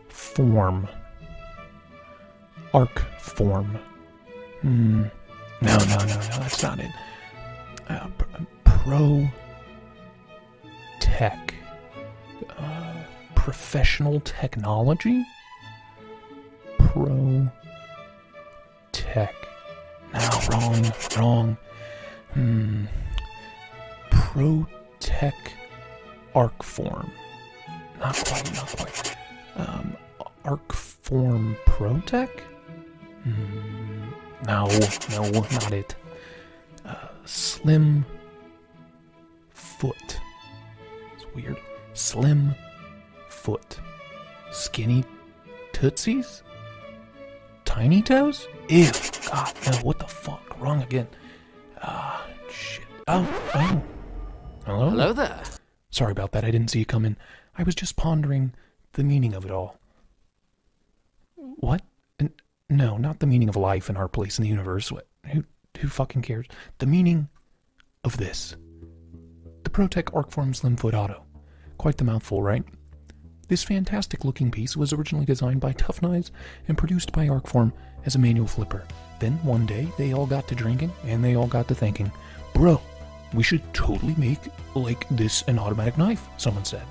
Arcform. Arcform. No, that's not it. Protech. Professional technology? Protech. No, wrong. Protech Arcform. Not quite. Arcform Protech? No, not it. Slimfoot. It's weird. Slimfoot. Skinny tootsies? Tiny toes? Ew. God, no, what the fuck? Wrong again. Shit. Oh. Hello? Hello there. Sorry about that, I didn't see you come in. I was just pondering the meaning of it all. What? No, not the meaning of life and our place in the universe. Who fucking cares? The meaning of this. The Protech Arcform Slimfoot Auto. Quite the mouthful, right? This fantastic looking piece was originally designed by Tough Knives and produced by Arcform as a manual flipper. Then one day they all got to drinking and they all got to thinking, bro, we should totally make like this an automatic knife, someone said.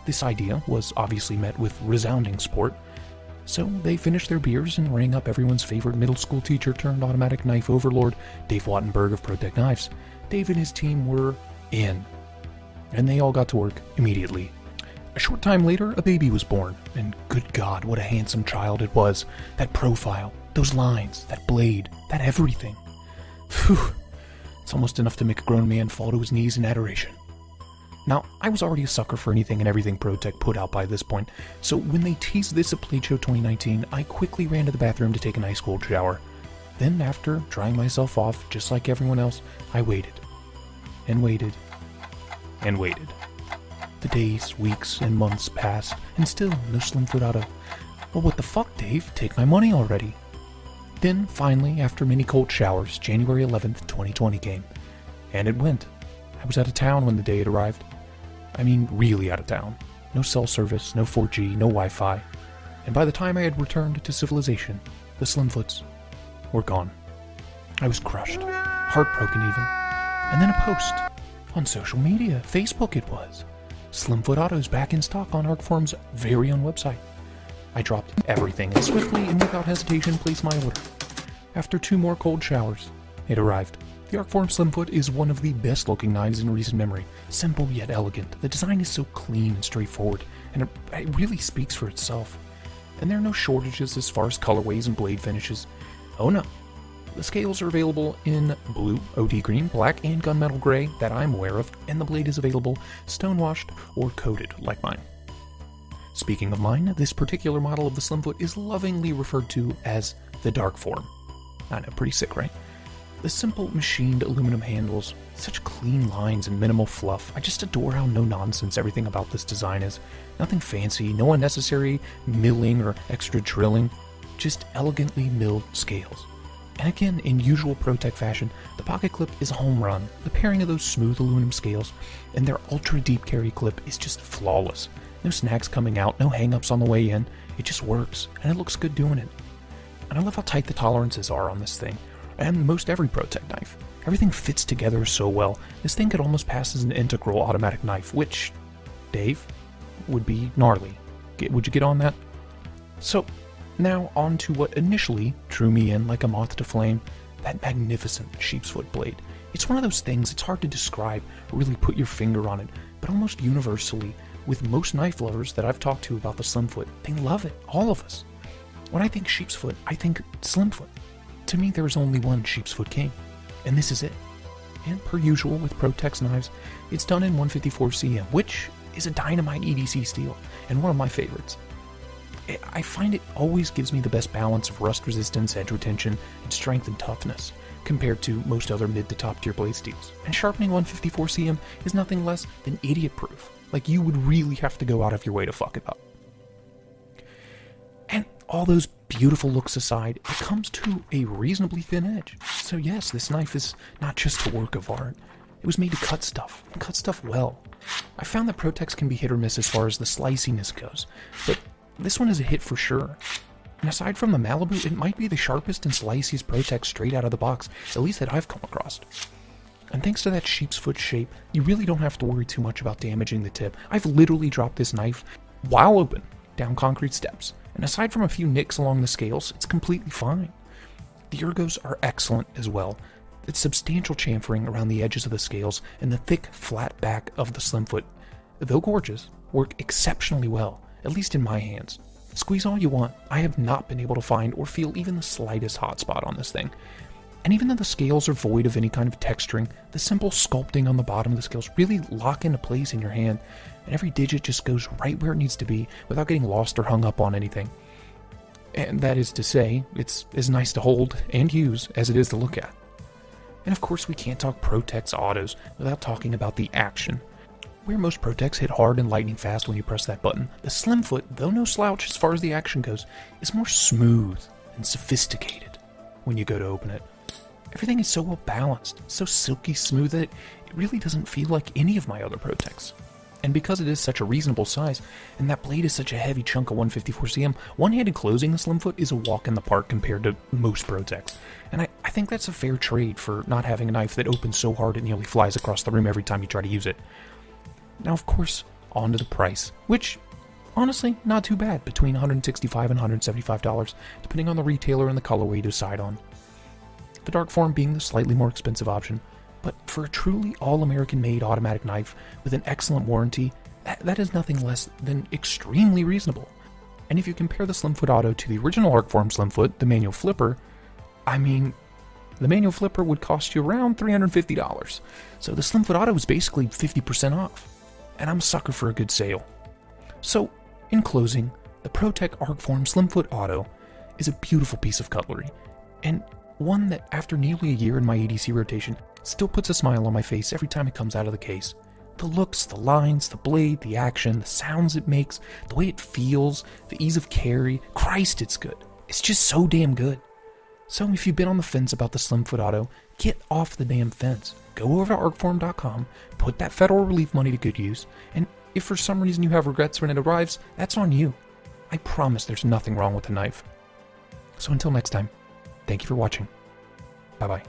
This idea was obviously met with resounding support. So they finished their beers and rang up everyone's favorite middle school teacher turned automatic knife overlord, Dave Wattenberg of Protech Knives. Dave and his team were in. And they all got to work immediately. A short time later, a baby was born, and good God, what a handsome child it was. That profile, those lines, that blade, that everything. Phew, it's almost enough to make a grown man fall to his knees in adoration. Now, I was already a sucker for anything and everything Protech put out by this point, so when they teased this at Plate Show 2019, I quickly ran to the bathroom to take an ice cold shower. Then, after drying myself off, just like everyone else, I waited. And waited. And waited. The days, weeks, and months passed, and still no Slimfoot Auto. Well, what the fuck, Dave? Take my money already. Then, finally, after many cold showers, January 11th, 2020 came. And it went. I was out of town when the day had arrived. I mean, really out of town. No cell service, no 4G, no Wi-Fi. And by the time I had returned to civilization, the Slimfoots were gone. I was crushed, heartbroken even. And then a post on social media, Facebook it was. Slimfoot Auto's back in stock on Arcform's very own website. I dropped everything and swiftly and without hesitation placed my order. After 2 more cold showers, it arrived. The Arcform Slimfoot is one of the best looking knives in recent memory. Simple yet elegant. The design is so clean and straightforward, and it really speaks for itself. And there are no shortages as far as colorways and blade finishes. Oh no. The scales are available in blue, OD green, black, and gunmetal gray that I'm aware of, and the blade is available stonewashed or coated like mine. Speaking of mine, this particular model of the Slimfoot is lovingly referred to as the Darcform. I know, pretty sick, right? The simple machined aluminum handles, such clean lines and minimal fluff. I just adore how no-nonsense everything about this design is. Nothing fancy, no unnecessary milling or extra drilling, just elegantly milled scales. And again, in usual Protech fashion, the pocket clip is a home run. The pairing of those smooth aluminum scales and their ultra-deep carry clip is just flawless. No snags coming out, no hang-ups on the way in. It just works, and it looks good doing it. And I love how tight the tolerances are on this thing. And most every Protech knife. Everything fits together so well, this thing could almost pass as an integral automatic knife, which, Dave, would be gnarly. Would you get on that? So, now on to what initially drew me in like a moth to flame, that magnificent sheepsfoot blade. It's one of those things it's hard to describe, or really put your finger on it, but almost universally, with most knife lovers that I've talked to about the Slimfoot, they love it, all of us. When I think sheepsfoot, I think Slimfoot. To me, there is only one sheepsfoot king, and this is it. And per usual with Protech's knives, it's done in 154 cm, which is a Dynamite Edc Steel, and one of my favorites. I find it always gives me the best balance of rust resistance, edge retention, and strength and toughness, compared to most other mid to top tier blade steels. And sharpening 154 cm is nothing less than idiot proof. Like, you would really have to go out of your way to fuck it up. And all those beautiful looks aside, it comes to a reasonably thin edge. So yes, this knife is not just a work of art. It was made to cut stuff, and cut stuff well. I found that Protechs can be hit or miss as far as the sliciness goes, but this one is a hit for sure. And aside from the Malibu, it might be the sharpest and sliciest Protech straight out of the box, at least that I've come across. And thanks to that sheep's foot shape, you really don't have to worry too much about damaging the tip. I've literally dropped this knife, while open, down concrete steps, and aside from a few nicks along the scales, it's completely fine. The Ergos are excellent as well. It's substantial chamfering around the edges of the scales, and the thick, flat back of the Slimfoot, though gorgeous, work exceptionally well, at least in my hands. Squeeze all you want, I have not been able to find or feel even the slightest hot spot on this thing. And even though the scales are void of any kind of texturing, the simple sculpting on the bottom of the scales really lock into place in your hand, and every digit just goes right where it needs to be without getting lost or hung up on anything. And that is to say, it's as nice to hold and use as it is to look at. And of course we can't talk Protech's autos without talking about the action. Where most Protechs hit hard and lightning fast when you press that button, the Slimfoot, though no slouch as far as the action goes, is more smooth and sophisticated when you go to open it. Everything is so well balanced, so silky smooth that it really doesn't feel like any of my other Protechs. And because it is such a reasonable size, and that blade is such a heavy chunk of 154 cm, one-handed closing the Slimfoot is a walk in the park compared to most Protechs. And I think that's a fair trade for not having a knife that opens so hard it nearly flies across the room every time you try to use it. Now, of course, on to the price, which, honestly, not too bad, between $165 and $175, depending on the retailer and the colorway you decide on. The Darcform being the slightly more expensive option, but for a truly all-American made automatic knife with an excellent warranty, that is nothing less than extremely reasonable. And if you compare the Slimfoot Auto to the original Arcform Slimfoot, the manual flipper, I mean, the manual flipper would cost you around $350. So the Slimfoot Auto is basically 50% off. And I'm a sucker for a good sale. So, in closing, the Protech Arcform Slimfoot Auto is a beautiful piece of cutlery, and one that, after nearly a year in my ADC rotation, still puts a smile on my face every time it comes out of the case. The looks, the lines, the blade, the action, the sounds it makes, the way it feels, the ease of carry, Christ, it's good. It's just so damn good. So if you've been on the fence about the Slimfoot Auto, get off the damn fence. Go over to arcform.com, put that federal relief money to good use, and if for some reason you have regrets when it arrives, that's on you. I promise there's nothing wrong with the knife. So until next time, thank you for watching. Bye-bye.